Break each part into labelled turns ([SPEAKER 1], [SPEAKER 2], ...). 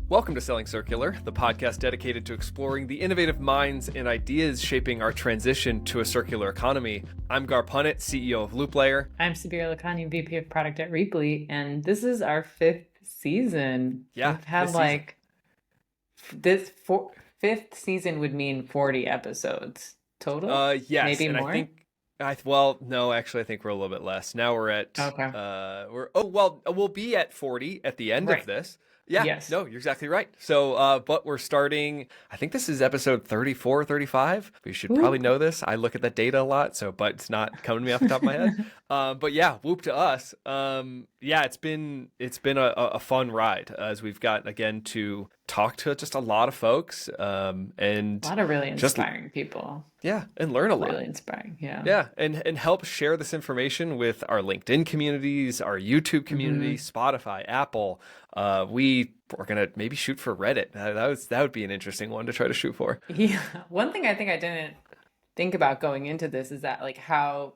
[SPEAKER 1] Welcome to Selling Circular, the podcast dedicated to exploring the innovative minds and ideas shaping our transition to a circular economy. I'm Garr, CEO of LoopLayer.
[SPEAKER 2] I'm Sabira, Lakhani, VP of Product at Reaply, and this is our fifth season.
[SPEAKER 1] Yeah,
[SPEAKER 2] We've had fifth season would mean 40 episodes total.
[SPEAKER 1] Yes,
[SPEAKER 2] maybe
[SPEAKER 1] and
[SPEAKER 2] more.
[SPEAKER 1] I think no, actually, I think we're a little bit less. Now we're at
[SPEAKER 2] Okay.
[SPEAKER 1] we'll be at 40 at the end
[SPEAKER 2] Right.
[SPEAKER 1] of this. Yeah,
[SPEAKER 2] Yes.
[SPEAKER 1] no, you're exactly right. So, but we're starting, I think this is episode 34, 35. We should probably know this. I look at that data a lot, but it's not coming to me off the top of my head. But yeah, whoop to us. Yeah, it's been a fun ride as we've got, again, to talk to just a lot of folks. And
[SPEAKER 2] a lot of really inspiring people.
[SPEAKER 1] Yeah, and learn a lot.
[SPEAKER 2] Really inspiring, yeah.
[SPEAKER 1] Yeah, and help share this information with our LinkedIn communities, our YouTube community, Spotify, Apple. We are gonna maybe shoot for Reddit. That would be an interesting one to try to shoot for.
[SPEAKER 2] Yeah, one thing I think I didn't think about going into this is that how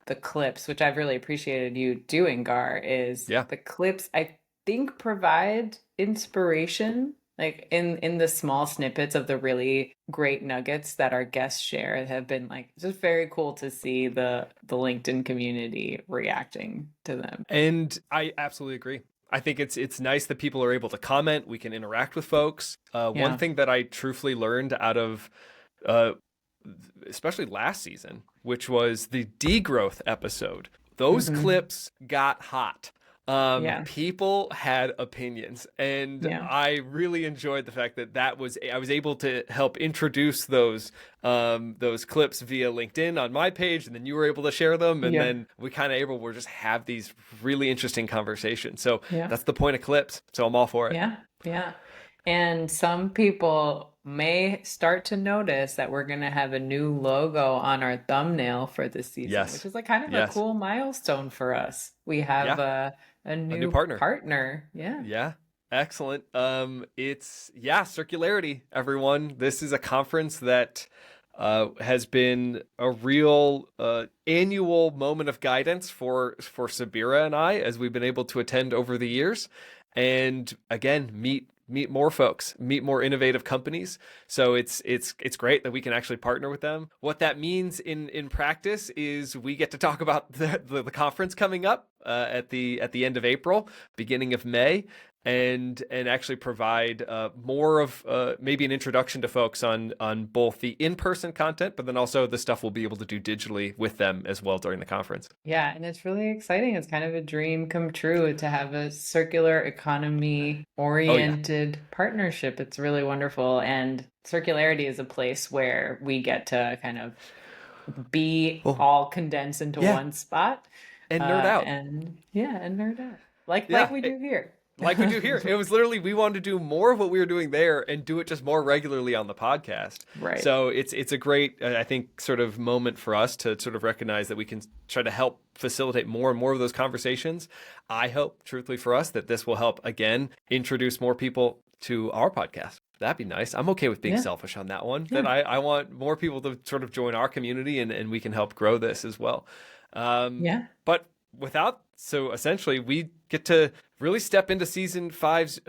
[SPEAKER 2] the clips, which I've really appreciated you doing, Garr, is the clips I think provide inspiration. In the small snippets of the really great nuggets that our guests share have been just very cool to see the LinkedIn community reacting to them.
[SPEAKER 1] And I absolutely agree. I think it's nice that people are able to comment. We can interact with folks. One thing that I truthfully learned out of especially last season, which was the degrowth episode, those clips got hot. People had opinions, and I really enjoyed the fact that I was able to help introduce those clips via LinkedIn on my page, and then you were able to share them, and then we kind of were just have these really interesting conversations. So that's the point of clips. So I'm all for it.
[SPEAKER 2] Yeah. And some people may start to notice that we're going to have a new logo on our thumbnail for this season, which is kind of a cool milestone for us. We have a new partner.
[SPEAKER 1] Yeah. Excellent. It's circularity, everyone. This is a conference that has been a real annual moment of guidance for Sabira and I, as we've been able to attend over the years, and again meet more folks, meet more innovative companies. So it's great that we can actually partner with them. What that means in practice is we get to talk about the conference coming up at the end of April, beginning of May, and actually provide more of maybe an introduction to folks on both the in-person content, but then also the stuff we'll be able to do digitally with them as well during the conference.
[SPEAKER 2] Yeah, and it's really exciting. It's kind of a dream come true to have a circular economy oriented partnership. It's really wonderful. And circularity is a place where we get to kind of be all condensed into one spot.
[SPEAKER 1] And nerd out.
[SPEAKER 2] And nerd out. Like we do here.
[SPEAKER 1] Like we do here. It was literally, we wanted to do more of what we were doing there and do it just more regularly on the podcast.
[SPEAKER 2] Right.
[SPEAKER 1] So it's a great, I think, sort of moment for us to sort of recognize that we can try to help facilitate more and more of those conversations. I hope, truthfully, for us, that this will help, again, introduce more people to our podcast. That'd be nice. I'm okay with being selfish on that one. That I want more people to sort of join our community, and we can help grow this as well. But so essentially, we get to really step into season 5's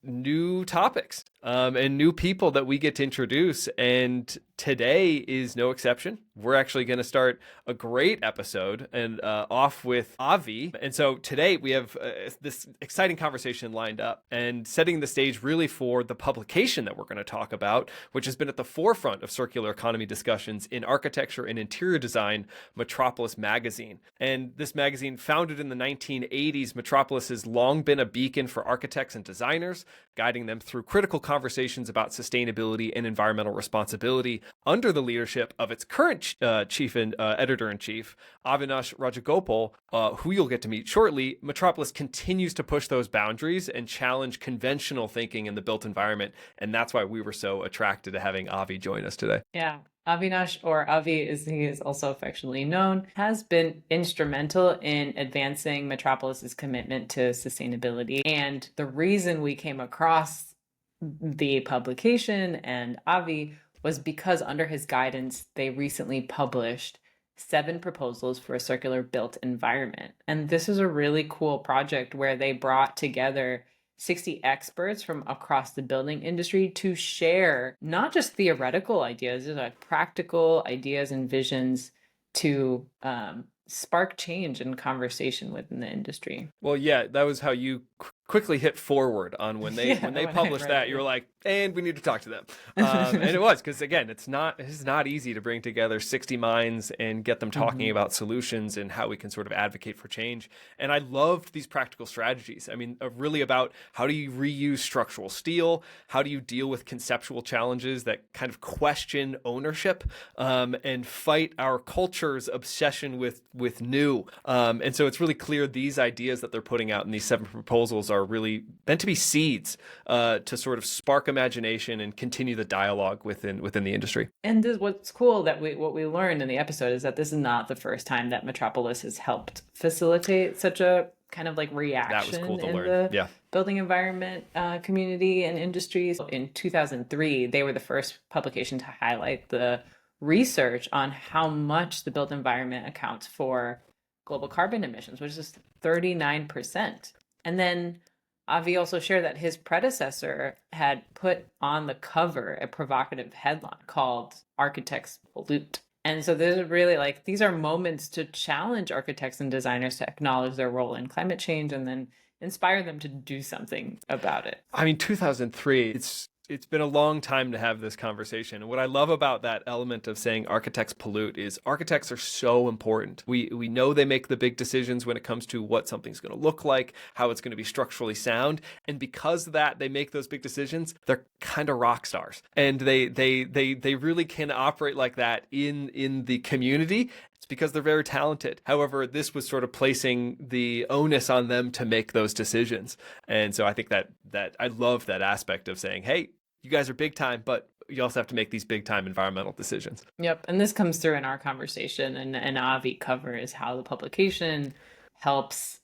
[SPEAKER 1] new topics and new people that we get to introduce. And today is no exception. We're actually going to start a great episode and off with Avi. And so today we have this exciting conversation lined up and setting the stage really for the publication that we're going to talk about, which has been at the forefront of circular economy discussions in architecture and interior design, Metropolis Magazine. And this magazine, founded in the 1980s, Metropolis has long been a beacon for architects and designers, guiding them through critical conversations about sustainability and environmental responsibility under the leadership of its current chief and editor-in-chief, Avinash Rajagopal, who you'll get to meet shortly. Metropolis continues to push those boundaries and challenge conventional thinking in the built environment, and that's why we were so attracted to having Avi join us today.
[SPEAKER 2] Yeah. Avinash, or Avi as he is also affectionately known, has been instrumental in advancing Metropolis's commitment to sustainability. And the reason we came across the publication and Avi was because under his guidance, they recently published 7 proposals for a circular built environment. And this is a really cool project where they brought together 60 experts from across the building industry to share not just theoretical ideas, like practical ideas and visions to spark change and conversation within the industry.
[SPEAKER 1] Well, yeah, that was how you quickly hit forward on when they published that. You were like, and we need to talk to them. And it was, because again, it's not easy to bring together 60 minds and get them talking about solutions and how we can sort of advocate for change. And I loved these practical strategies. I mean, really about how do you reuse structural steel? How do you deal with conceptual challenges that kind of question ownership and fight our culture's obsession with new? And so it's really clear these ideas that they're putting out in these 7 proposals are really meant to be seeds to sort of spark imagination and continue the dialogue within the industry.
[SPEAKER 2] And what's cool that what we learned in the episode is that this is not the first time that Metropolis has helped facilitate such a kind of like reaction
[SPEAKER 1] cool
[SPEAKER 2] in the building environment community and industries. In 2003, they were the first publication to highlight the research on how much the built environment accounts for global carbon emissions, which is 39%. And then Avi also shared that his predecessor had put on the cover a provocative headline called "Architects Pollute." And so there's really like, these are moments to challenge architects and designers to acknowledge their role in climate change and then inspire them to do something about it.
[SPEAKER 1] I mean, 2003, it's been a long time to have this conversation. And what I love about that element of saying architects pollute is architects are so important. We know they make the big decisions when it comes to what something's going to look like, how it's going to be structurally sound. And because of that, they make those big decisions, they're kind of rock stars. And they really can operate like that in the community. It's because they're very talented. However, this was sort of placing the onus on them to make those decisions. And so I think that I love that aspect of saying, hey, you guys are big time, but you also have to make these big time environmental decisions.
[SPEAKER 2] Yep. And this comes through in our conversation, and Avi covers how the publication helps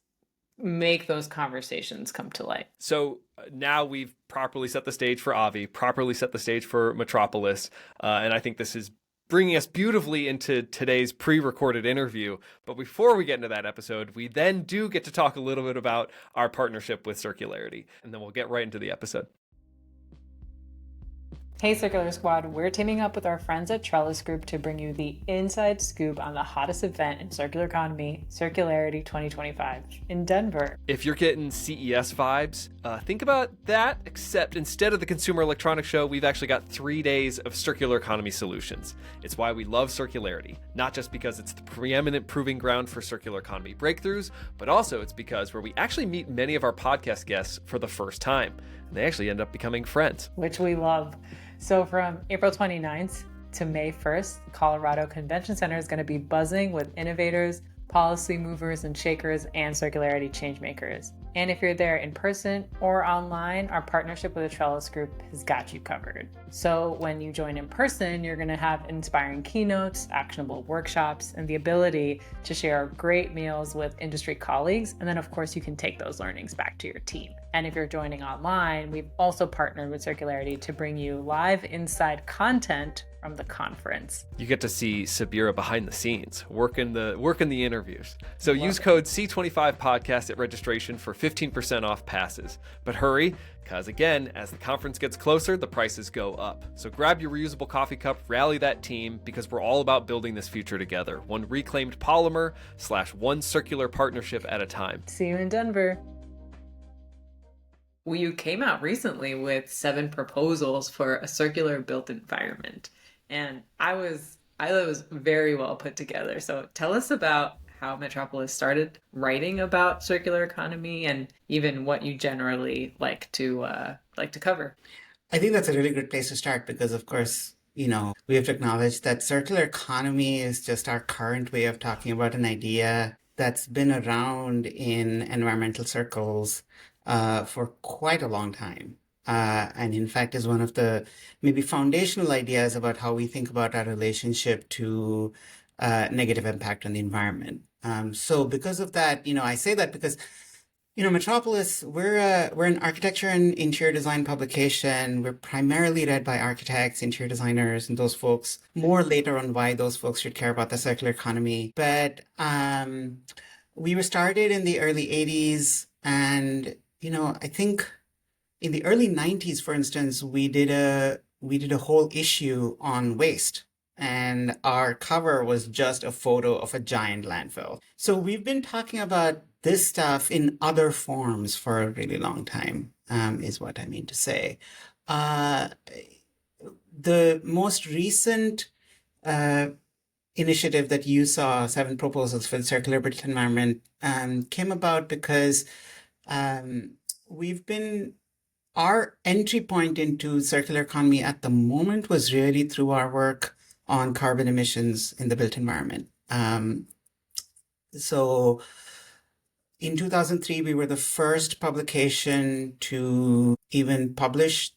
[SPEAKER 2] make those conversations come to light.
[SPEAKER 1] So now we've properly set the stage for Avi, properly set the stage for Metropolis. And I think this is bringing us beautifully into today's pre-recorded interview. But before we get into that episode, we then do get to talk a little bit about our partnership with Circularity, and then we'll get right into the episode.
[SPEAKER 2] Hey Circular Squad, we're teaming up with our friends at Trellis Group to bring you the inside scoop on the hottest event in circular economy, Circularity 2025 in Denver.
[SPEAKER 1] If you're getting CES vibes, think about that, except instead of the Consumer Electronics Show, we've actually got 3 days of circular economy solutions. It's why we love Circularity, not just because it's the preeminent proving ground for circular economy breakthroughs, but also it's because where we actually meet many of our podcast guests for the first time, and they actually end up becoming friends.
[SPEAKER 2] Which we love. So from April 29th to May 1st, Colorado Convention Center is going to be buzzing with innovators, policy movers and shakers, and circularity changemakers. And if you're there in person or online, our partnership with the Trellis Group has got you covered. So when you join in person, you're going to have inspiring keynotes, actionable workshops, and the ability to share great meals with industry colleagues. And then, of course, you can take those learnings back to your team. And if you're joining online, we've also partnered with Circularity to bring you live inside content from the conference.
[SPEAKER 1] You get to see Sabira behind the scenes, working the interviews. So use code C25podcast at registration for 15% off passes. But hurry, because again, as the conference gets closer, the prices go up. So grab your reusable coffee cup, rally that team, because we're all about building this future together, one reclaimed polymer / one circular partnership at a time.
[SPEAKER 2] See you in Denver. Well, you came out recently with 7 proposals for a circular built environment. And I thought it was very well put together. So tell us about how Metropolis started writing about circular economy and even what you generally like to cover.
[SPEAKER 3] I think that's a really good place to start because, of course, we have to acknowledge that circular economy is just our current way of talking about an idea that's been around in environmental circles for quite a long time. And in fact is one of the maybe foundational ideas about how we think about our relationship to negative impact on the environment. So because of that, I say that because, Metropolis, we're an architecture and interior design publication. We're primarily read by architects, interior designers, and those folks. More later on why those folks should care about the circular economy. But we were started in the early 80s, and, I think in the early 90s, for instance, we did a whole issue on waste. And our cover was just a photo of a giant landfill. So we've been talking about this stuff in other forms for a really long time, is what I mean to say. Uh, the most recent uh, initiative that you saw, Seven Proposals for the Circular Built Environment, came about because um, we've been our entry point into circular economy at the moment was really through our work on carbon emissions in the built environment. So in 2003, we were the first publication to even publish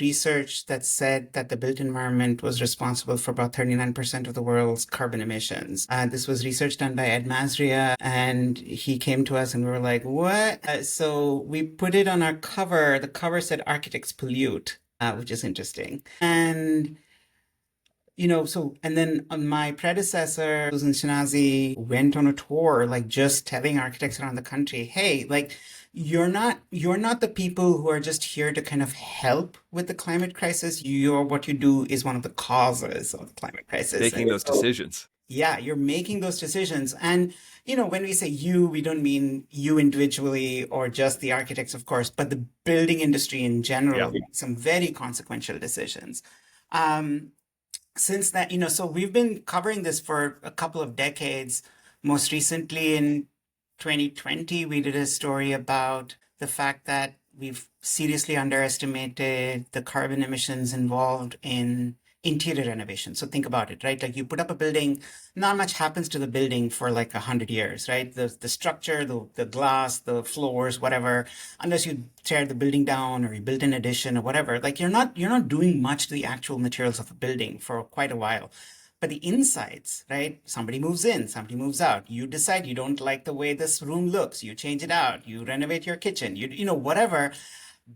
[SPEAKER 3] research that said that the built environment was responsible for about 39% of the world's carbon emissions. This was research done by Ed Masria, and he came to us and we were like, what? So we put it on our cover. The cover said architects pollute, which is interesting. And and then my predecessor, Susan Shinazi, went on a tour, like just telling architects around the country, hey, like you're not the people who are just here to kind of help with the climate crisis. What you do is one of the causes of the climate crisis.
[SPEAKER 1] Making those decisions.
[SPEAKER 3] Yeah, you're making those decisions. And, when we say you, we don't mean you individually or just the architects, of course, but the building industry in general, some very consequential decisions. Since that, so we've been covering this for a couple of decades. Most recently in 2020, we did a story about the fact that we've seriously underestimated the carbon emissions involved in interior renovation. So think about it, right? Like you put up a building, not much happens to the building for like 100 years, right? The structure, the glass, the floors, whatever, unless you tear the building down or you build an addition or whatever, like you're not doing much to the actual materials of a building for quite a while. But the insides, right? Somebody moves in, somebody moves out. You decide you don't like the way this room looks. You change it out. You renovate your kitchen. Whatever.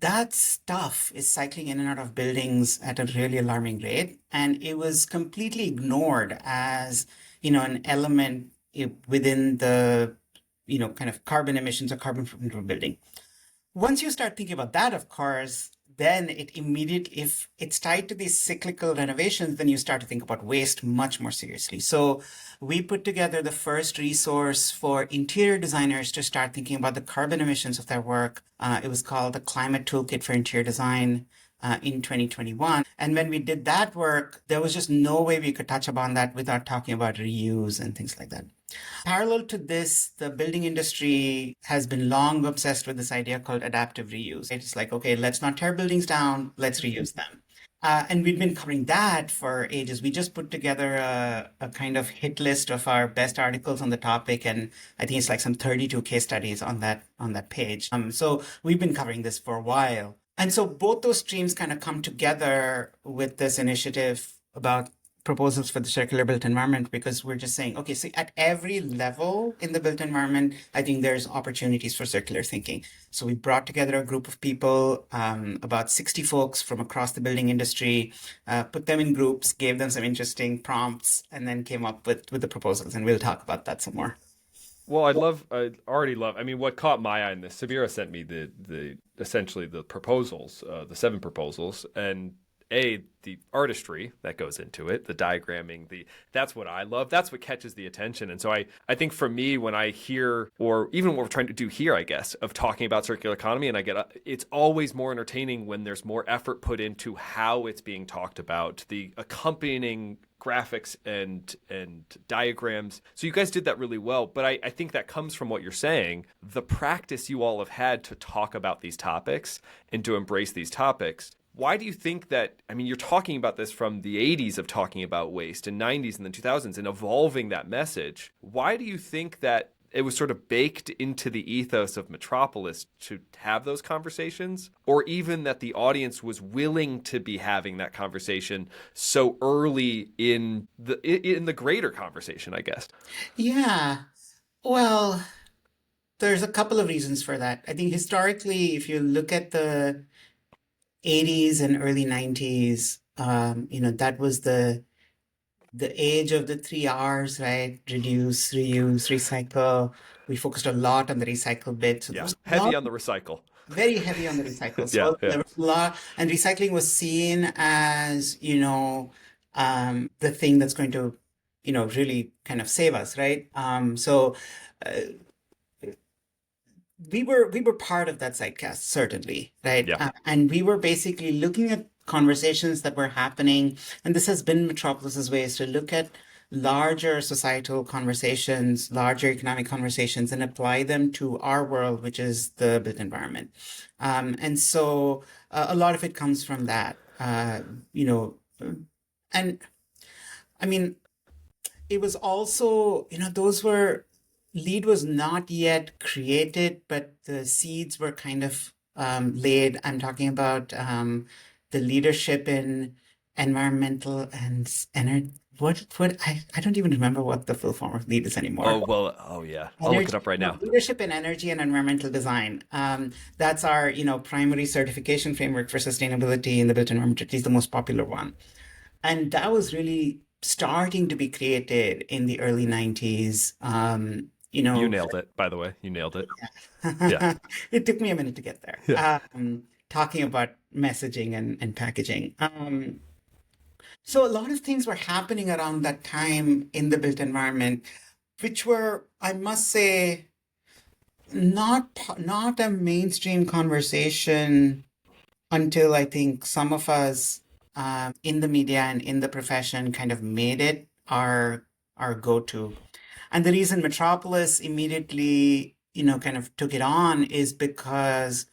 [SPEAKER 3] That stuff is cycling in and out of buildings at a really alarming rate. And it was completely ignored as, an element within the, kind of carbon emissions or carbon footprint of a building. Once you start thinking about that, of course, then if it's tied to these cyclical renovations, then you start to think about waste much more seriously. So we put together the first resource for interior designers to start thinking about the carbon emissions of their work. It was called the Climate Toolkit for Interior Design in 2021. And when we did that work, there was just no way we could touch upon that without talking about reuse and things like that. Parallel to this, the building industry has been long obsessed with this idea called adaptive reuse. It's like, okay, let's not tear buildings down, let's reuse them. And we've been covering that for ages. We just put together a kind of hit list of our best articles on the topic, and I think it's like some 32 case studies on that page. So we've been covering this for a while. And so both those streams kind of come together with this initiative about proposals for the circular built environment, because we're just saying, okay, so at every level in the built environment, I think there's opportunities for circular thinking. So we brought together a group of people, about 60 folks from across the building industry, put them in groups, gave them some interesting prompts, and then came up with the proposals. And we'll talk about that some more.
[SPEAKER 1] Well, I already love, I mean, what caught my eye in this, Sabira sent me the essentially the proposals, the 7 proposals, and the artistry that goes into it, the diagramming, that's what I love. That's what catches the attention. And so I think for me, when I hear, or even what we're trying to do here, I guess, of talking about circular economy, and it's always more entertaining when there's more effort put into how it's being talked about, the accompanying graphics and diagrams. So you guys did that really well. But I think that comes from what you're saying, the practice you all have had to talk about these topics and to embrace these topics. Why do you think that, I mean, you're talking about this from the 80s of talking about waste and 90s and the 2000s and evolving that message. Why do you think that it was sort of baked into the ethos of Metropolis to have those conversations, or even that the audience was willing to be having that conversation so early in the greater conversation, I guess?
[SPEAKER 3] Yeah, well, there's a couple of reasons for that. I think historically, if you look at the 80s and early 90s, that was the age of the 3 Rs, right? Reduce, reuse, recycle. We focused a lot on the recycle bit. So
[SPEAKER 1] heavy on the recycle.
[SPEAKER 3] very heavy on the recycle.
[SPEAKER 1] Yeah,
[SPEAKER 3] So
[SPEAKER 1] yeah.
[SPEAKER 3] there was a lot, and recycling was seen as, the thing that's going to, really kind of save us, right? So uh, we were part of that sidecast, certainly, right?
[SPEAKER 1] Yeah.
[SPEAKER 3] And we were basically looking at conversations that were happening, and this has been Metropolis's ways to look at larger societal conversations, larger economic conversations, and apply them to our world, which is the built environment. And so a lot of it comes from that, and I mean, it was also, those were lead was not yet created, but the seeds were kind of laid. I'm talking about the leadership in environmental and energy. What I don't even remember what the full form of lead is anymore.
[SPEAKER 1] Oh, well, oh yeah. I'll look it
[SPEAKER 3] Energy,
[SPEAKER 1] up right
[SPEAKER 3] no,
[SPEAKER 1] now.
[SPEAKER 3] leadership in energy and environmental design. That's our, primary certification framework for sustainability in the built environment, at least the most popular one. And that was really starting to be created in the early 90s.
[SPEAKER 1] You nailed it, by the way. You nailed it. Yeah.
[SPEAKER 3] It took me a minute to get there.
[SPEAKER 1] Yeah.
[SPEAKER 3] Talking about messaging and packaging. So a lot of things were happening around that time in the built environment, which were, I must say, not a mainstream conversation until I think some of us in the media and in the profession kind of made it our go-to. And the reason Metropolis immediately, kind of took it on is because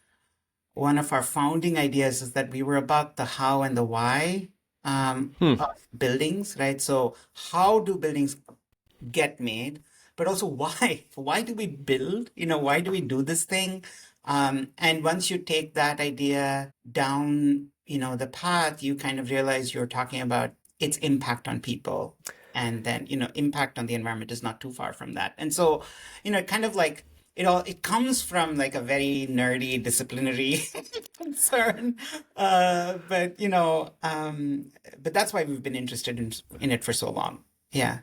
[SPEAKER 3] one of our founding ideas is that we were about the how and the why
[SPEAKER 1] Hmm.
[SPEAKER 3] of buildings, right? So how do buildings get made, but also why? Why do we build? Why do we do this thing? And once you take that idea down, the path, you kind of realize you're talking about its impact on people. And then, impact on the environment is not too far from that. And so, kind of like it comes from like a very nerdy disciplinary concern. But that's why we've been interested in it for so long. Yeah.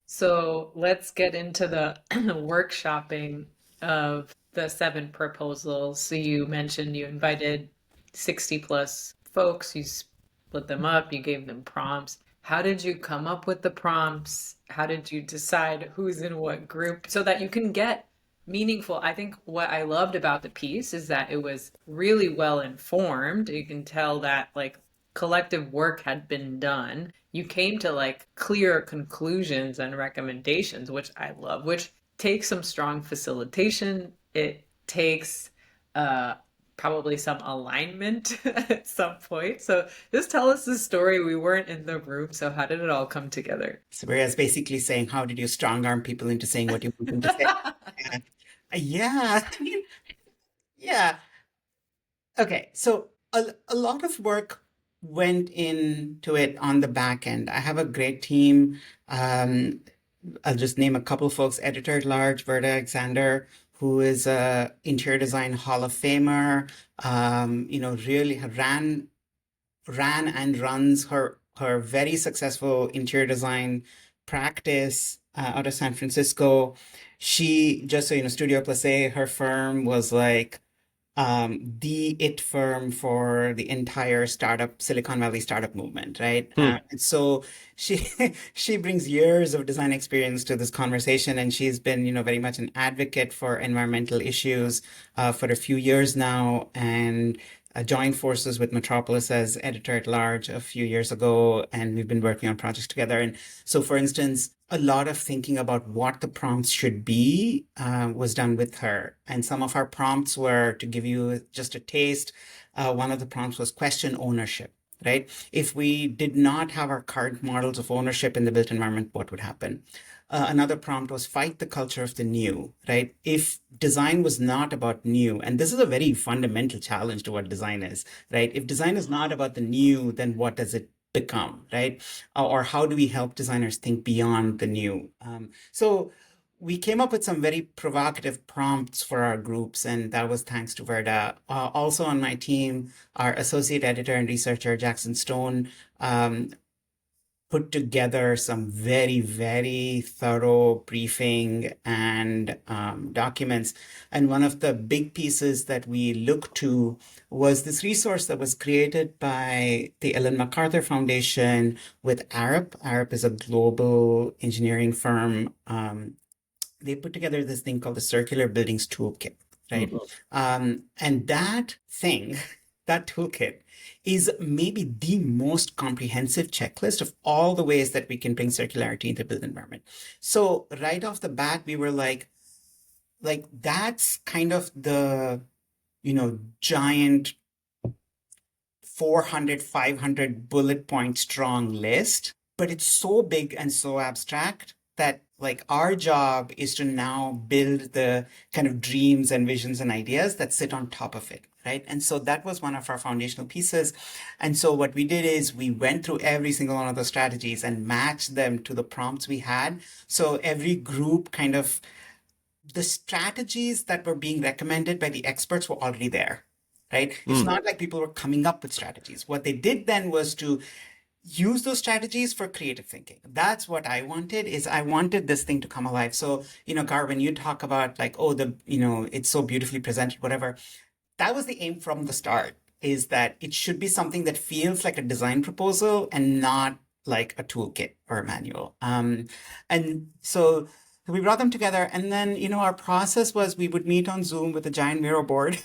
[SPEAKER 2] So let's get into the workshopping of the 7 proposals. So you mentioned you invited 60 plus folks, you split them up, you gave them prompts. How did you come up with the prompts? How did you decide who's in what group so that you can get meaningful? I think what I loved about the piece is that it was really well informed. You can tell that like collective work had been done. You came to like clear conclusions and recommendations, which I love, which takes some strong facilitation. It takes probably some alignment at some point. So just tell us the story. We weren't in the room, so how did it all come together?
[SPEAKER 3] Sabira is basically saying, how did you strong arm people into saying what you want them to say? Yeah. Yeah. Okay. So a lot of work went into it on the back end. I have a great team. I'll just name a couple folks. Editor at large, Verda Alexander, who is a interior design Hall of Famer. Really ran and runs her very successful interior design practice out of San Francisco. She, just so you know, Studio Plus A, her firm was like the it firm for the entire Silicon Valley startup movement, right?
[SPEAKER 1] Hmm.
[SPEAKER 3] And so she she brings years of design experience to this conversation, and she's been, very much an advocate for environmental issues for a few years now, and joined forces with Metropolis as editor at large a few years ago, and we've been working on projects together. And so, for instance, a lot of thinking about what the prompts should be was done with her. And some of our prompts were, to give you just a taste, one of the prompts was question ownership, right? If we did not have our current models of ownership in the built environment, what would happen? Another prompt was fight the culture of the new, right? If design was not about new, and this is a very fundamental challenge to what design is, right? If design is not about the new, then what does it become, right? Or how do we help designers think beyond the new? So we came up with some very provocative prompts for our groups, and that was thanks to Verda. Also on my team, our associate editor and researcher, Jackson Stone, put together some very, very thorough briefing and documents. And one of the big pieces that we looked to was this resource that was created by the Ellen MacArthur Foundation with Arup. Arup is a global engineering firm. They put together this thing called the Circular Buildings Toolkit, right? And that thing, that toolkit, is maybe the most comprehensive checklist of all the ways that we can bring circularity into the built environment. So right off the bat, we were like that's kind of the, giant 400, 500 bullet point strong list, but it's so big and so abstract that like our job is to now build the kind of dreams and visions and ideas that sit on top of it. Right. And so that was one of our foundational pieces. And so what we did is we went through every single one of those strategies and matched them to the prompts we had. So every group kind of, the strategies that were being recommended by the experts were already there. Right. It's not like people were coming up with strategies. What they did then was to use those strategies for creative thinking. That's what I wanted, is I wanted this thing to come alive. So, Garr, when you talk about like, oh, it's so beautifully presented, whatever, that was the aim from the start, is that it should be something that feels like a design proposal and not like a toolkit or a manual. And so we brought them together, and then, our process was we would meet on Zoom with a giant Miro board.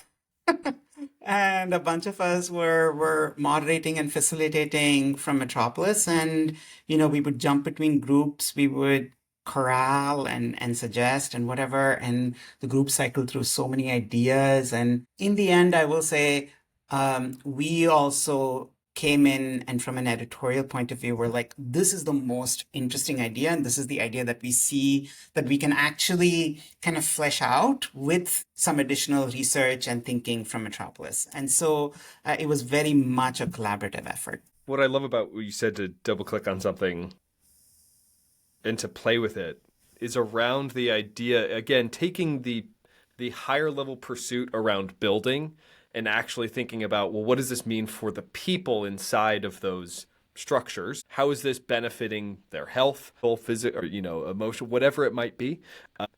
[SPEAKER 3] And a bunch of us were moderating and facilitating from Metropolis. And, we would jump between groups. We would corral and suggest and whatever. And the group cycled through so many ideas. And in the end, I will say, we also came in, and from an editorial point of view, we're like, this is the most interesting idea. And this is the idea that we see that we can actually kind of flesh out with some additional research and thinking from Metropolis. And so it was very much a collaborative effort.
[SPEAKER 1] What I love about what you said, to double click on something and to play with it, is around the idea, again, taking the higher level pursuit around building and actually thinking about, well, what does this mean for the people inside of those structures? How is this benefiting their health, physical, or, emotional, whatever it might be?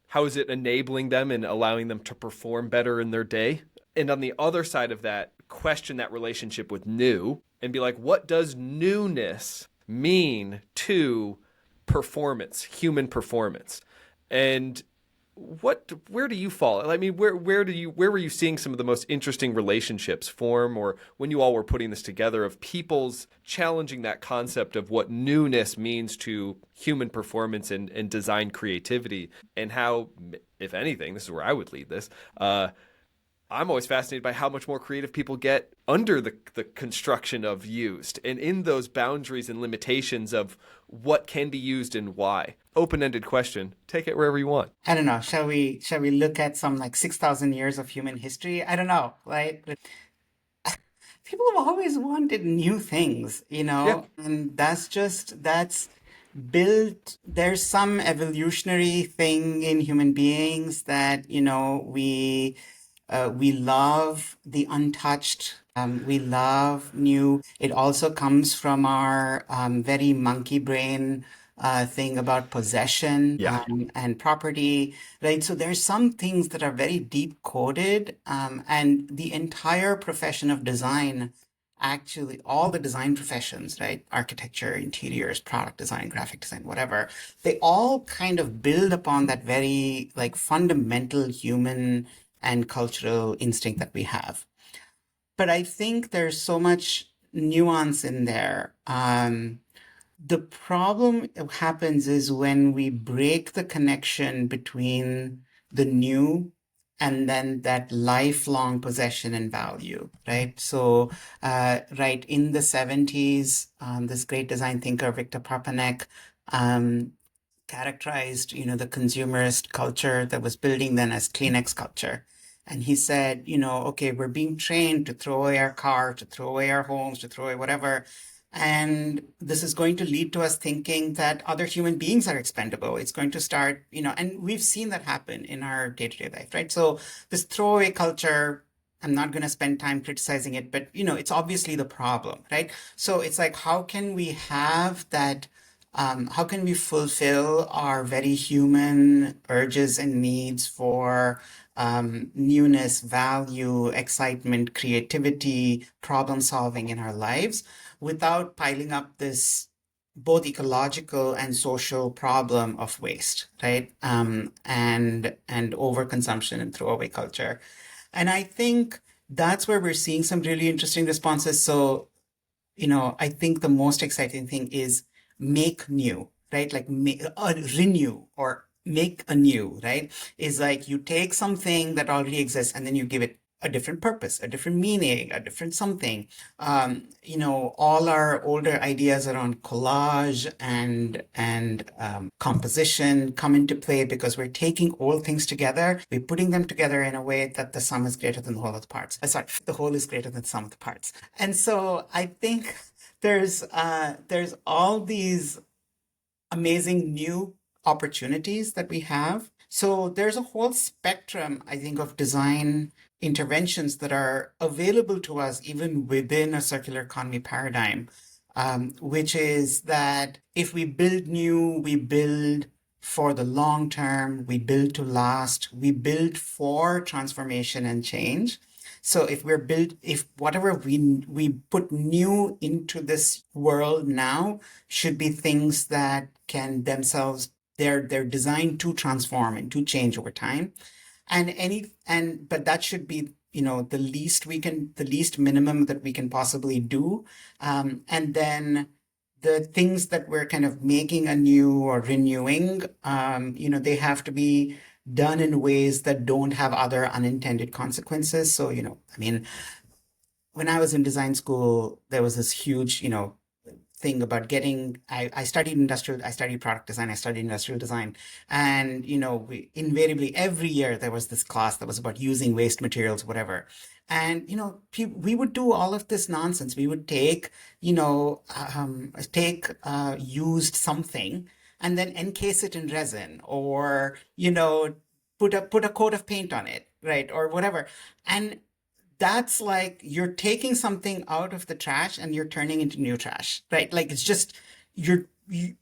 [SPEAKER 1] How is it enabling them and allowing them to perform better in their day? And on the other side of that, question that relationship with new and be like, what does newness mean to performance, human performance? And where do you fall? I mean, where were you seeing some of the most interesting relationships form, or when you all were putting this together, of people's challenging that concept of what newness means to human performance and design creativity, and how, if anything, this is where I would lead this, I'm always fascinated by how much more creative people get under the construction of used, and in those boundaries and limitations of what can be used and why. Open-ended question. Take it wherever you want.
[SPEAKER 3] I don't know. Shall we look at some like 6,000 years of human history? I don't know. Right? People have always wanted new things,
[SPEAKER 1] Yeah.
[SPEAKER 3] and that's built. There's some evolutionary thing in human beings that, we love the untouched. We love new. It also comes from our very monkey brain thing about possession and property, right? So there's some things that are very deep coded, and the entire profession of design, actually all the design professions, right? Architecture, interiors, product design, graphic design, whatever, they all kind of build upon that very like fundamental human and cultural instinct that we have. But I think there's so much nuance in there. The problem happens is when we break the connection between the new and then that lifelong possession and value, right? So, right in the 70s, this great design thinker, Victor Papanek, characterized, the consumerist culture that was building then as Kleenex culture. And he said, okay, we're being trained to throw away our car, to throw away our homes, to throw away whatever. And this is going to lead to us thinking that other human beings are expendable. It's going to start, and we've seen that happen in our day-to-day life, right? So this throwaway culture I'm not going to spend time criticizing it, but it's obviously the problem, right? So it's like, how can we have that? How can we fulfill our very human urges and needs for newness, value, excitement, creativity, problem solving in our lives without piling up this both ecological and social problem of waste, right? And overconsumption and throwaway culture. And I think that's where we're seeing some really interesting responses. So, I think the most exciting thing is make new, right? Like renew or make anew, right? Is like you take something that already exists and then you give it a different purpose, a different meaning, a different something. All our older ideas around collage and composition come into play because we're taking all things together, we're putting them together in a way that the sum is greater than the whole of the parts. Sorry, the whole is greater than the sum of the parts. And so I think there's all these amazing new opportunities that we have. So there's a whole spectrum, I think, of design interventions that are available to us even within a circular economy paradigm, which is that if we build new, we build for the long term, we build to last, we build for transformation and change. So if whatever we put new into this world now should be things that can themselves, they're designed to transform and to change over time. But that should be, the least minimum that we can possibly do. And then the things that we're kind of making anew or renewing, they have to be done in ways that don't have other unintended consequences. So, when I was in design school, there was this huge, thing about I studied product design, I studied industrial design. And, invariably every year there was this class that was about using waste materials, whatever. And, we would do all of this nonsense. We would take used something and then encase it in resin or, put a coat of paint on it, right? Or whatever. And that's like you're taking something out of the trash and you're turning into new trash, right? Like it's just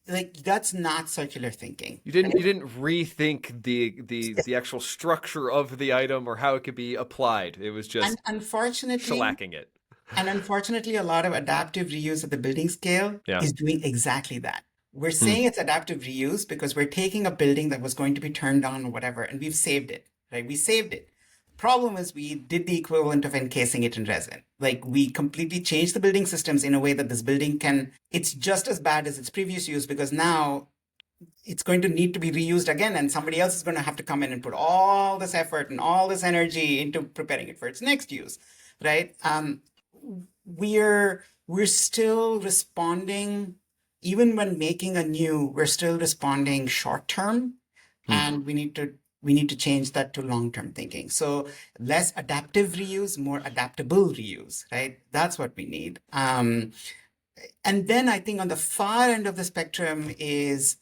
[SPEAKER 3] like that's not circular thinking.
[SPEAKER 1] You didn't rethink the actual structure of the item or how it could be applied. It was just
[SPEAKER 3] unfortunately
[SPEAKER 1] shellacking it.
[SPEAKER 3] And unfortunately, a lot of adaptive reuse at the building scale is doing exactly that. We're saying it's adaptive reuse because we're taking a building that was going to be turned down or whatever, and we've saved it, right? We saved it. Problem is we did the equivalent of encasing it in resin. Like we completely changed the building systems in a way that this building it's just as bad as its previous use because now it's going to need to be reused again and somebody else is going to have to come in and put all this effort and all this energy into preparing it for its next use, right? We're still responding, even when making anew, we're still responding short term, and we need to change that to long-term thinking. So less adaptive reuse, more adaptable reuse, right? That's what we need. And then I think on the far end of the spectrum is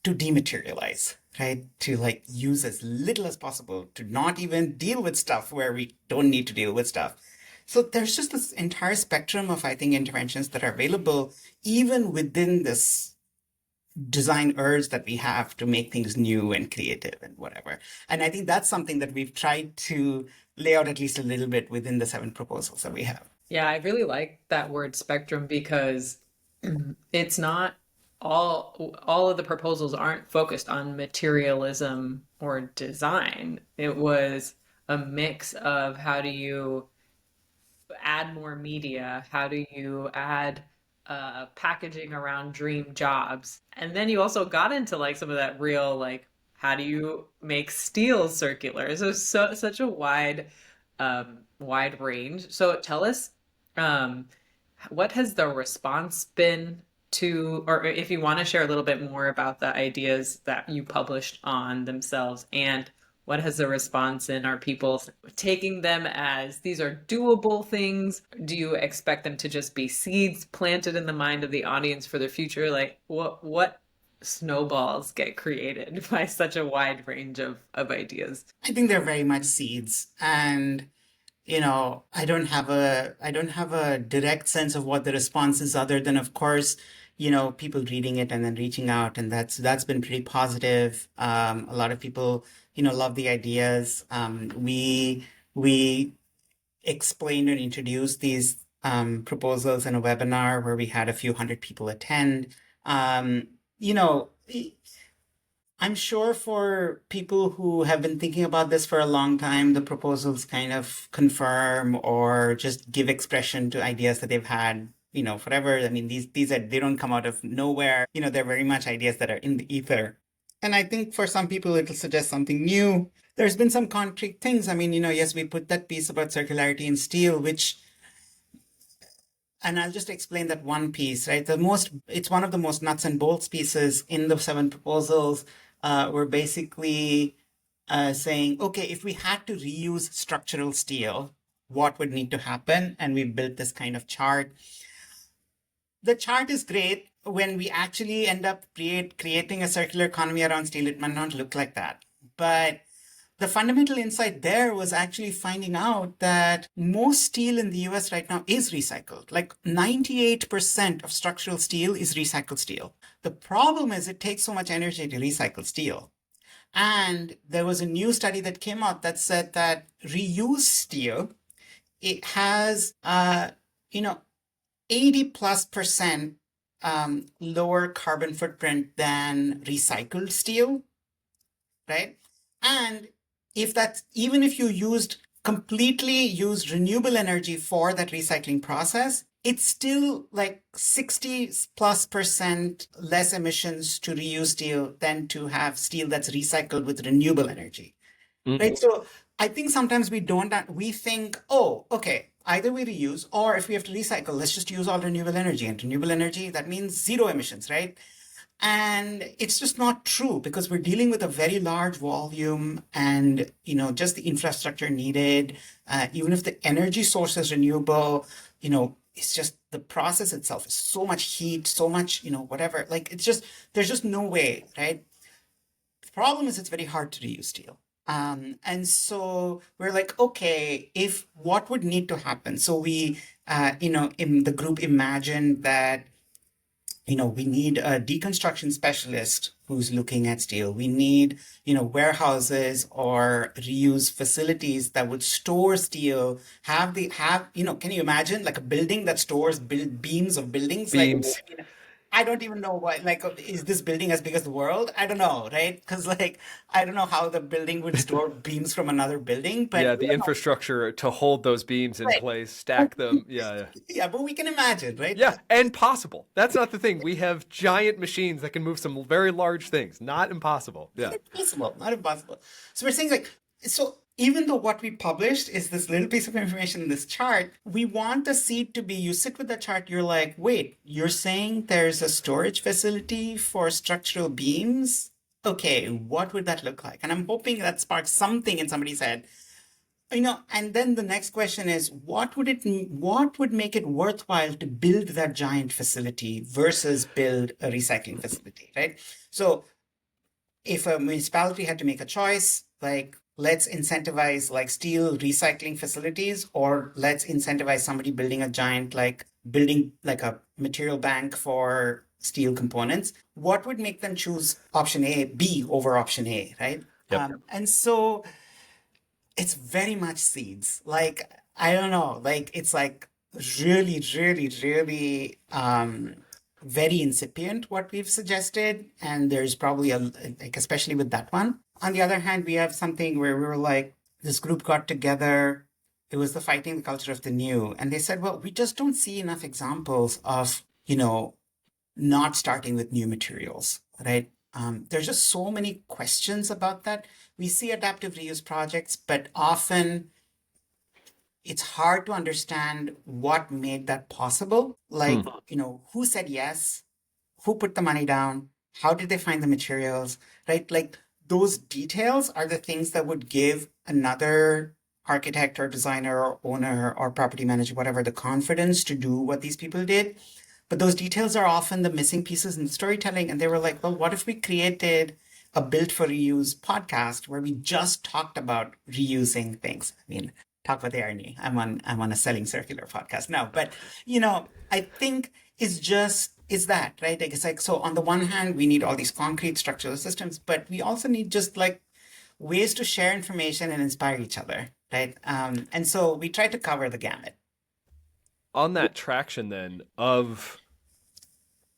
[SPEAKER 3] to dematerialize, right? To like use as little as possible, to not even deal with stuff where we don't need to deal with stuff. So there's just this entire spectrum of, I think, interventions that are available even within this design urge that we have to make things new and creative and whatever. And I think that's something that we've tried to lay out at least a little bit within the 7 proposals that we have.
[SPEAKER 2] Yeah, I really like that word spectrum because it's not all of the proposals aren't focused on materialism or design. It was a mix of how do you add more media, how do you add packaging around dream jobs, and then you also got into like some of that real like how do you make steel circular. So such a wide range. So tell us, what has the response been to, or if you want to share a little bit more about the ideas that you published on themselves, and what has the response been? Are people taking them as these are doable things? Do you expect them to just be seeds planted in the mind of the audience for the future? Like what snowballs get created by such a wide range of ideas?
[SPEAKER 3] I think they're very much seeds. And I don't have a direct sense of what the response is other than, of course, people reading it and then reaching out, and that's been pretty positive. A lot of people, love the ideas. We explained and introduced these proposals in a webinar where we had a few hundred people attend. Um, you know, I'm sure for people who have been thinking about this for a long time, the proposals kind of confirm or just give expression to ideas that they've had, forever. I mean, these are, they don't come out of nowhere. They're very much ideas that are in the ether. And I think for some people, it'll suggest something new. There's been some concrete things. I mean, yes, we put that piece about circularity in steel, and I'll just explain that one piece, right? It's one of the most nuts and bolts pieces in the 7 proposals. We're basically saying, okay, if we had to reuse structural steel, what would need to happen? And we built this kind of chart. The chart is great. When we actually end up creating a circular economy around steel, it might not look like that. But the fundamental insight there was actually finding out that most steel in the US right now is recycled. Like 98% of structural steel is recycled steel. The problem is it takes so much energy to recycle steel. And there was a new study that came out that said that reused steel, it has, 80+% lower carbon footprint than recycled steel, right? And even if you completely used renewable energy for that recycling process, it's still like 60+% less emissions to reuse steel than to have steel that's recycled with renewable energy, right? So I think sometimes we think, oh, okay, either we reuse, or if we have to recycle, let's just use all renewable energy. And renewable energy, that means zero emissions, right? And it's just not true, because we're dealing with a very large volume and, just the infrastructure needed. Even if the energy source is renewable, it's just the process itself is so much heat, so much, whatever. Like, there's just no way, right? The problem is it's very hard to reuse steel. And so we're like, okay, what would need to happen? So we, in the group imagined that we need a deconstruction specialist who's looking at steel. We need, warehouses or reuse facilities that would store steel, can you imagine like a building that stores beams of buildings?
[SPEAKER 1] Beams.
[SPEAKER 3] Like, I don't even know what, like, is this building as big as the world? I don't know, right? Because, like, I don't know how the building would store beams from another building, but
[SPEAKER 1] yeah, the infrastructure to hold those beams in place, stack them. Yeah.
[SPEAKER 3] Yeah, but we can imagine, right?
[SPEAKER 1] Yeah, and possible. That's not the thing. We have giant machines that can move some very large things. Not impossible. Yeah.
[SPEAKER 3] Not impossible. So we're saying, like, so even though what we published is this little piece of information in this chart, we want the seed to be, you sit with the chart, you're like, wait, you're saying there's a storage facility for structural beams? Okay, what would that look like? And I'm hoping that sparks something in somebody's head. And then the next question is, what would make it worthwhile to build that giant facility versus build a recycling facility, right? So if a municipality had to make a choice, like, let's incentivize like steel recycling facilities, or let's incentivize somebody building a material bank for steel components, what would make them choose option B over option A, right?
[SPEAKER 1] Yep.
[SPEAKER 3] And so it's very much seeds. Like, I don't know, like, it's like really, really, really very incipient what we've suggested. And there's probably especially with that one. On the other hand, we have something where we were like, this group got together. It was the fighting the culture of the new. And they said, well, we just don't see enough examples of, not starting with new materials, right? There's just so many questions about that. We see adaptive reuse projects, but often it's hard to understand what made that possible. Like, who said yes? Who put the money down? How did they find the materials, right? Like, those details are the things that would give another architect or designer or owner or property manager, whatever, the confidence to do what these people did. But those details are often the missing pieces in the storytelling. And they were like, well, what if we created a Built for Reuse podcast where we just talked about reusing things? I mean, talk about the irony. I'm on a selling circular podcast now, but I think is that right? Like, it's like, so on the one hand, we need all these concrete structural systems, but we also need just like ways to share information and inspire each other, right? And so we try to cover the gamut.
[SPEAKER 1] On that traction then of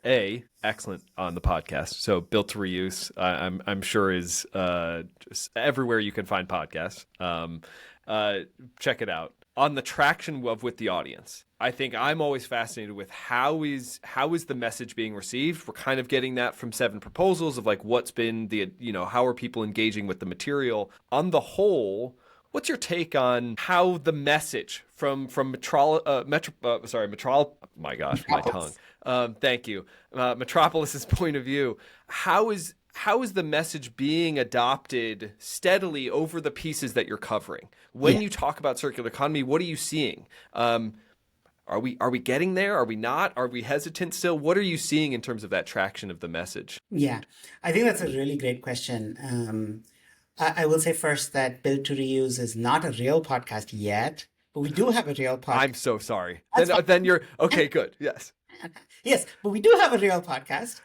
[SPEAKER 1] excellent on the podcast. So built to reuse, I'm sure is just everywhere you can find podcasts. Check it out. On the traction of with the audience, I think I'm always fascinated with how is the message being received. We're kind of getting that from 7 proposals of like what's been the how are people engaging with the material on the whole. What's your take on how the message from thank you. Metropolis's point of view, how is the message being adopted steadily over the pieces that you're covering? When you talk about circular economy, what are you seeing? Are we getting there? Are we not? Are we hesitant still? What are you seeing in terms of that traction of the message?
[SPEAKER 3] Yeah, I think that's a really great question. I will say first that Built to Reuse is not a real podcast yet, but we do have a real podcast.
[SPEAKER 1] I'm so sorry. Then you're okay. Good. Yes.
[SPEAKER 3] Yes, but we do have a real podcast.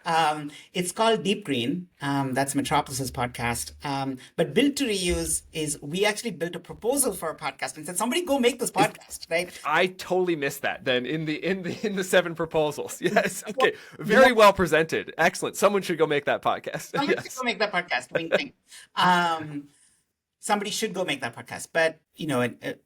[SPEAKER 3] It's called Deep Green. That's Metropolis's podcast. But Built to Reuse is we actually built a proposal for a podcast and said, somebody go make this podcast, right?
[SPEAKER 1] I totally missed that then in the 7 proposals. Yes. Okay. Very well presented. Excellent. Someone should go make that podcast.
[SPEAKER 3] Somebody should go make that podcast. Wink, wink. Somebody should go make that podcast. But,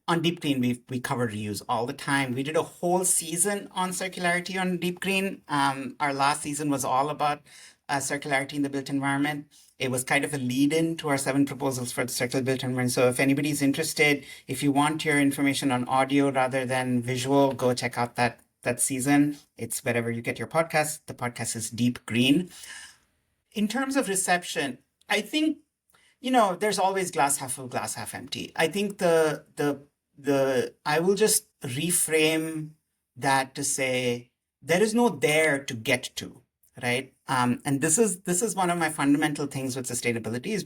[SPEAKER 3] on Deep Green, we cover reuse all the time. We did a whole season on circularity on Deep Green. Our last season was all about circularity in the built environment. It was kind of a lead-in to our 7 proposals for the circular built environment. So if anybody's interested, if you want your information on audio rather than visual, go check out that season. It's wherever you get your podcast. The podcast is Deep Green. In terms of reception, I think there's always glass half full, glass half empty. I think I will just reframe that to say there is no there to get to, right? And this is one of my fundamental things with sustainability is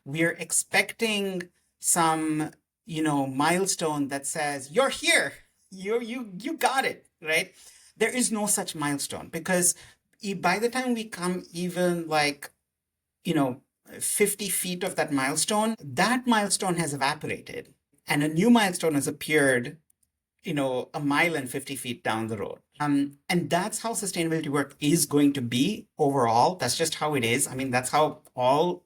[SPEAKER 3] we're expecting some milestone that says you're here, you got it, right? There is no such milestone because by the time we come even 50 feet of that milestone has evaporated and a new milestone has appeared, a mile and 50 feet down the road. And that's how sustainability work is going to be overall. That's just how it is. I mean, that's how all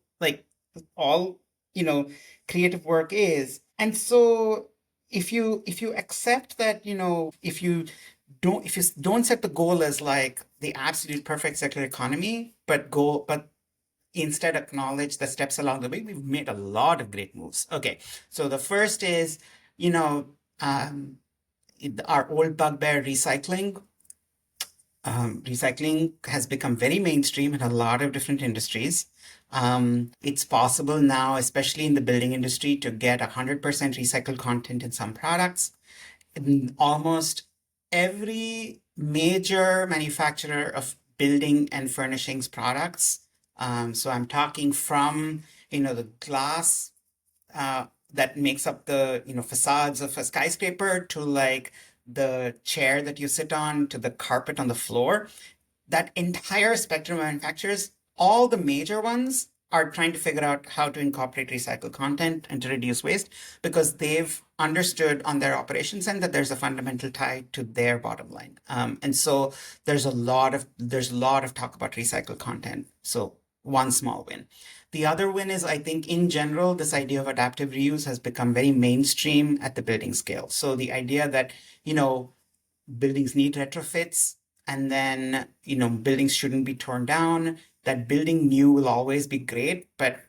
[SPEAKER 3] creative work is. And so if you accept that, if you don't set the goal as like the absolute perfect circular economy, but instead acknowledge the steps along the way, we've made a lot of great moves. Okay, so the first is, our old bugbear recycling. Recycling has become very mainstream in a lot of different industries. It's possible now, especially in the building industry, to get 100% recycled content in some products. In almost every major manufacturer of building and furnishings products, so I'm talking from, the glass that makes up the, facades of a skyscraper to like the chair that you sit on to the carpet on the floor. That entire spectrum of manufacturers, all the major ones are trying to figure out how to incorporate recycled content and to reduce waste because they've understood on their operations end that there's a fundamental tie to their bottom line. And so there's a lot of talk about recycled content. So one small win. The other win is, I think, in general, this idea of adaptive reuse has become very mainstream at the building scale. So the idea that, buildings need retrofits and then, buildings shouldn't be torn down, that building new will always be great, but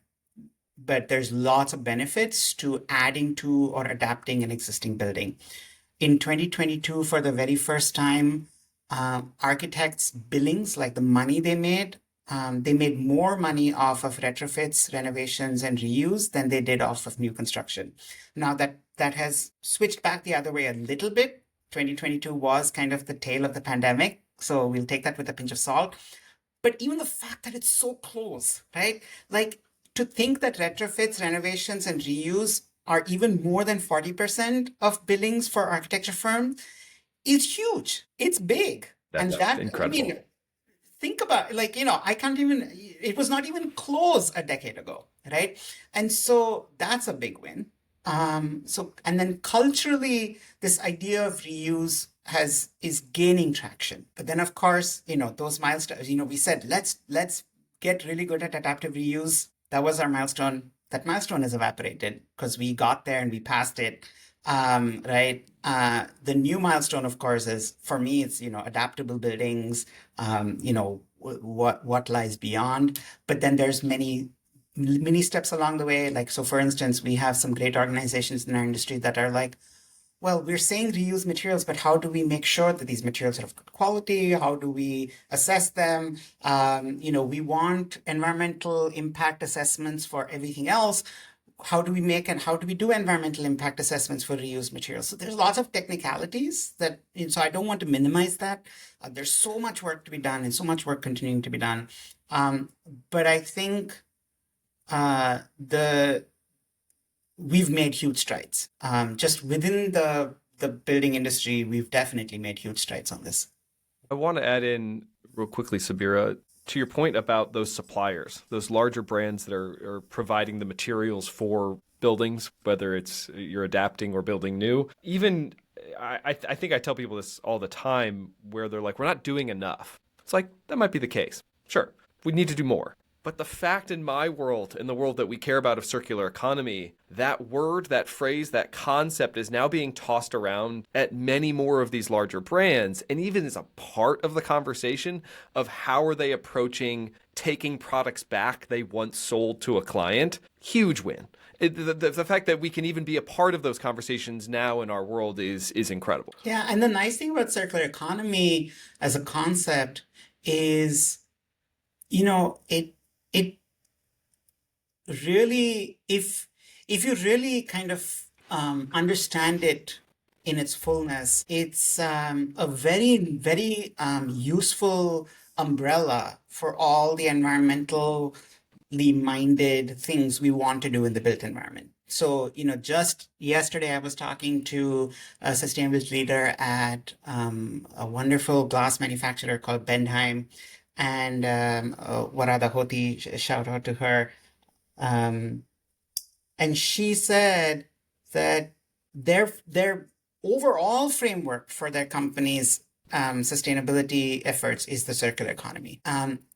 [SPEAKER 3] there's lots of benefits to adding to or adapting an existing building. In 2022, for the very first time, architects' billings, like the money they made more money off of retrofits, renovations, and reuse than they did off of new construction. Now that has switched back the other way a little bit. 2022 was kind of the tail of the pandemic, so we'll take that with a pinch of salt. But even the fact that it's so close, right? Like to think that retrofits, renovations, and reuse or even more than 40% of billings for architecture firms is huge. It's big. And
[SPEAKER 1] That's
[SPEAKER 3] that, I
[SPEAKER 1] incredible.
[SPEAKER 3] mean, think about it, like, I can't even, it was not even close a decade ago, right? And so that's a big win. And then culturally, this idea of reuse is gaining traction. But then, of course, those milestones, we said, let's get really good at adaptive reuse. That was our milestone. That milestone has evaporated because we got there and we passed it. Right. The new milestone, of course, is for me, it's, adaptable buildings, what lies beyond. But then there's many steps along the way. Like, so for instance, we have some great organizations in our industry that are like, well, we're saying reuse materials, but how do we make sure that these materials are of good quality? How do we assess them? We want environmental impact assessments for everything else. How do we do environmental impact assessments for reused materials? So there's lots of technicalities that, so I don't want to minimize that. There's so much work to be done and so much work continuing to be done. But I think we've made huge strides. Just within the building industry, we've definitely made huge strides on this.
[SPEAKER 1] I want to add in real quickly, Sabira, to your point about those suppliers, those larger brands that are providing the materials for buildings, whether it's you're adapting or building new. Even I think I tell people this all the time where they're like, we're not doing enough. It's like, that might be the case. Sure, we need to do more. But the fact in my world, in the world that we care about of circular economy, that word, that phrase, that concept is now being tossed around at many more of these larger brands, and even as a part of the conversation of how are they approaching taking products back they once sold to a client. Huge win. The fact that we can even be a part of those conversations now in our world is incredible.
[SPEAKER 3] Yeah, and the nice thing about circular economy as a concept is, it really, if you really kind of understand it in its fullness, it's a very, very useful umbrella for all the environmentally minded things we want to do in the built environment. So, just yesterday I was talking to a sustainability leader at a wonderful glass manufacturer called Bendheim. And Warada Hoti, shout out to her. And she said that their overall framework for their company's sustainability efforts is the circular economy.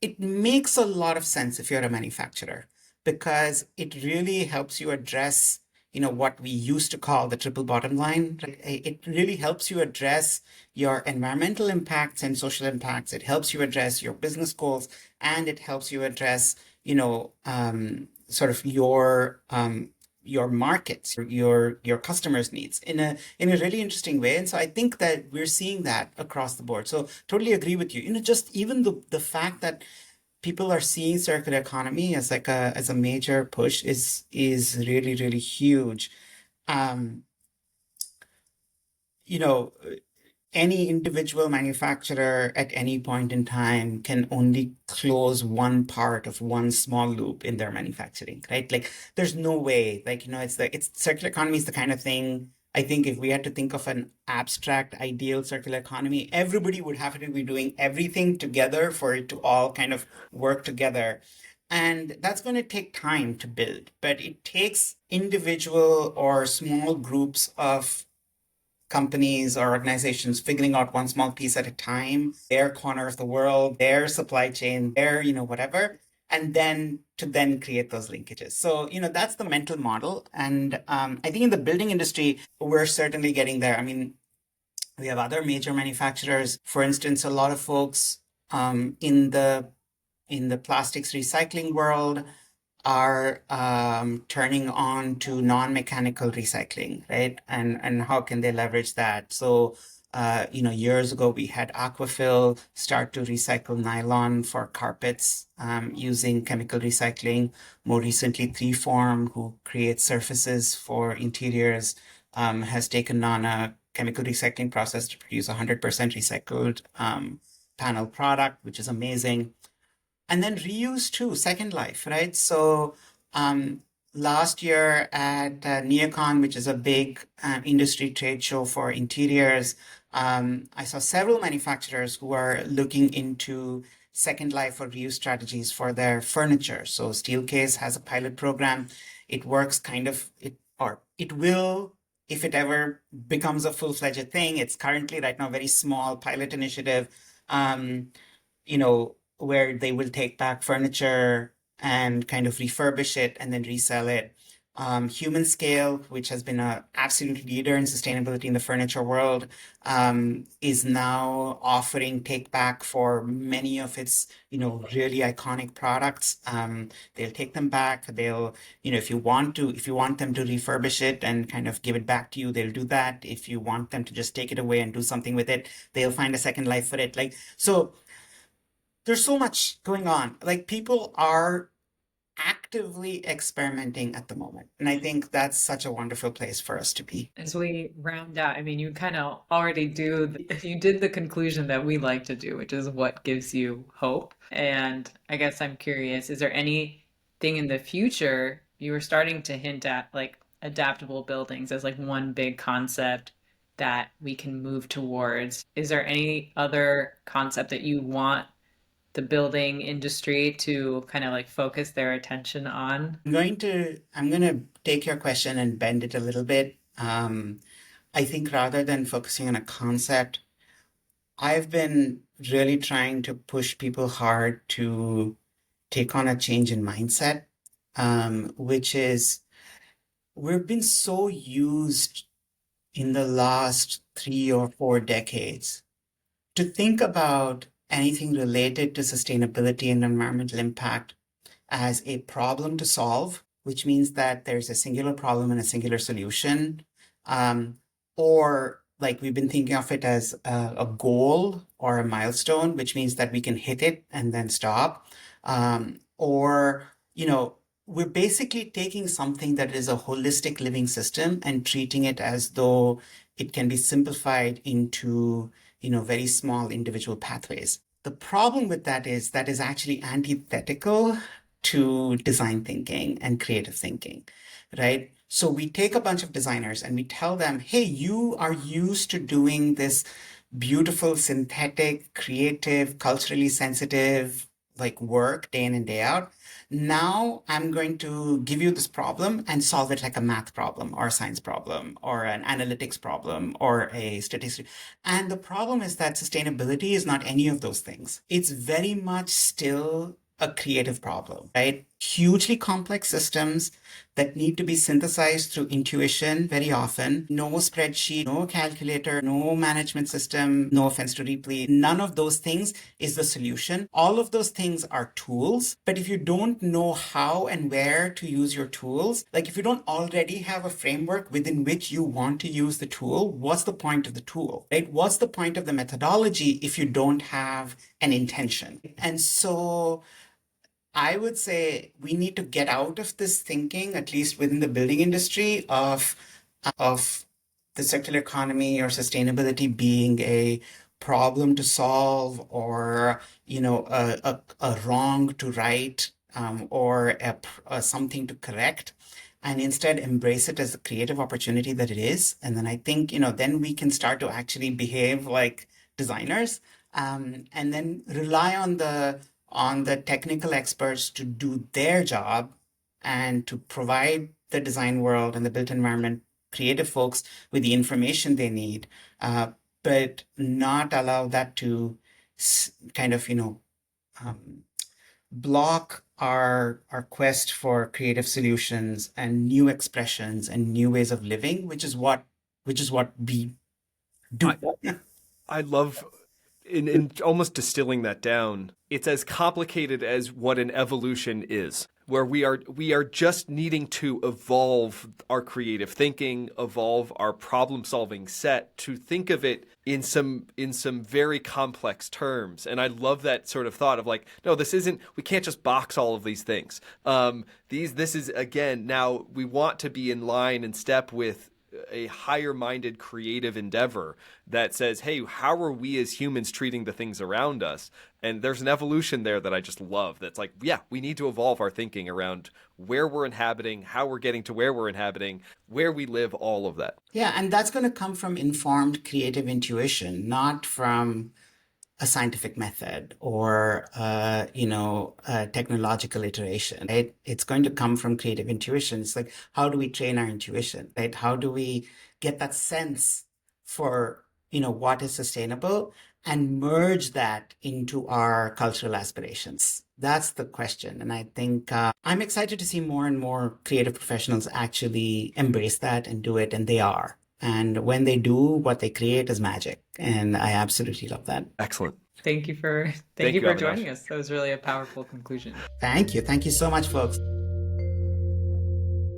[SPEAKER 3] It makes a lot of sense if you're a manufacturer, because it really helps you address what we used to call the triple bottom line. It really helps you address your environmental impacts and social impacts. It helps you address your business goals, and it helps you address, sort of your markets, your customers' needs in a really interesting way. And so I think that we're seeing that across the board. So totally agree with you. Just even the fact that people are seeing circular economy as a major push is really, really huge. Any individual manufacturer at any point in time can only close one part of one small loop in their manufacturing, right? Like, there's no way, it's circular economy is the kind of thing. I think if we had to think of an abstract ideal circular economy, everybody would have to be doing everything together for it to all kind of work together. And that's going to take time to build, but it takes individual or small groups of companies or organizations figuring out one small piece at a time, their corner of the world, their supply chain, their, whatever, and then create those linkages. So, that's the mental model. And I think in the building industry, we're certainly getting there. I mean, we have other major manufacturers. For instance, a lot of folks in the plastics recycling world are turning on to non-mechanical recycling, right? And how can they leverage that? So, years ago, we had Aquafil start to recycle nylon for carpets using chemical recycling. More recently, 3form, who creates surfaces for interiors, has taken on a chemical recycling process to produce 100% recycled panel product, which is amazing. And then reuse too, Second Life, right? So last year at Neocon, which is a big industry trade show for interiors, I saw several manufacturers who are looking into second life or reuse strategies for their furniture. So Steelcase has a pilot program. It works it will, if it ever becomes a full-fledged thing. It's currently right now a very small pilot initiative, um, where they will take back furniture and kind of refurbish it and then resell it. Human Scale, which has been an absolute leader in sustainability in the furniture world, is now offering take back for many of its, really iconic products. They'll take them back. They'll, if you want them to refurbish it and kind of give it back to you, they'll do that. If you want them to just take it away and do something with it, they'll find a second life for it. So there's so much going on. People are actively experimenting at the moment. And I think that's such a wonderful place for us to be.
[SPEAKER 2] As we round out, I mean, you kind of already you did the conclusion that we like to do, which is what gives you hope. And I guess I'm curious, is there anything in the future you were starting to hint at, like adaptable buildings as like one big concept that we can move towards? Is there any other concept that you want the building industry to kind of like focus their attention on?
[SPEAKER 3] I'm going to take your question and bend it a little bit. I think rather than focusing on a concept, I've been really trying to push people hard to take on a change in mindset, which is we've been so used in the last 3 or 4 decades to think about anything related to sustainability and environmental impact as a problem to solve, which means that there's a singular problem and a singular solution. Or like we've been thinking of it as a goal or a milestone, which means that we can hit it and then stop. We're basically taking something that is a holistic living system and treating it as though it can be simplified into very small individual pathways. The problem with that is actually antithetical to design thinking and creative thinking, right? So we take a bunch of designers and we tell them, hey, you are used to doing this beautiful, synthetic, creative, culturally sensitive, work day in and day out. Now I'm going to give you this problem and solve it like a math problem or a science problem or an analytics problem or a statistic. And the problem is that sustainability is not any of those things. It's very much still a creative problem, right? Hugely complex systems that need to be synthesized through intuition very often. No spreadsheet, no calculator, no management system, no offense to Replay. None of those things is the solution. All of those things are tools. But if you don't know how and where to use your tools, if you don't already have a framework within which you want to use the tool, what's the point of the tool, right? What's the point of the methodology if you don't have an intention? And so I would say we need to get out of this thinking, at least within the building industry, of the circular economy or sustainability being a problem to solve or a wrong to right, or something to correct, and instead embrace it as the creative opportunity that it is. And then I think then we can start to actually behave like designers, and then rely on the technical experts to do their job and to provide the design world and the built environment creative folks with the information they need, but not allow that to kind of, block our quest for creative solutions and new expressions and new ways of living, which is what we do.
[SPEAKER 1] I love in almost distilling that down. It's as complicated as what an evolution is, where we are just needing to evolve our creative thinking, evolve our problem-solving set to think of it in some very complex terms. And I love that sort of thought of no, we can't just box all of these things. This is, again, now we want to be in line and step with a higher minded creative endeavor that says, hey, how are we as humans treating the things around us? And there's an evolution there that I just love. That's like, yeah, we need to evolve our thinking around where we're inhabiting, how we're getting to where we're inhabiting, where we live, all of that.
[SPEAKER 3] Yeah, and that's going to come from informed creative intuition, not from a scientific method or technological iteration, right? It's going to come from creative intuition. It's like, how do we train our intuition, right? How do we get that sense for what is sustainable and merge that into our cultural aspirations? That's the question. And I think I'm excited to see more and more creative professionals actually embrace that and do it, and they are. And when they do, what they create is magic. And I absolutely love that.
[SPEAKER 1] Excellent.
[SPEAKER 2] Thank you for joining us. That was really a powerful conclusion.
[SPEAKER 3] Thank you. Thank you so much, folks.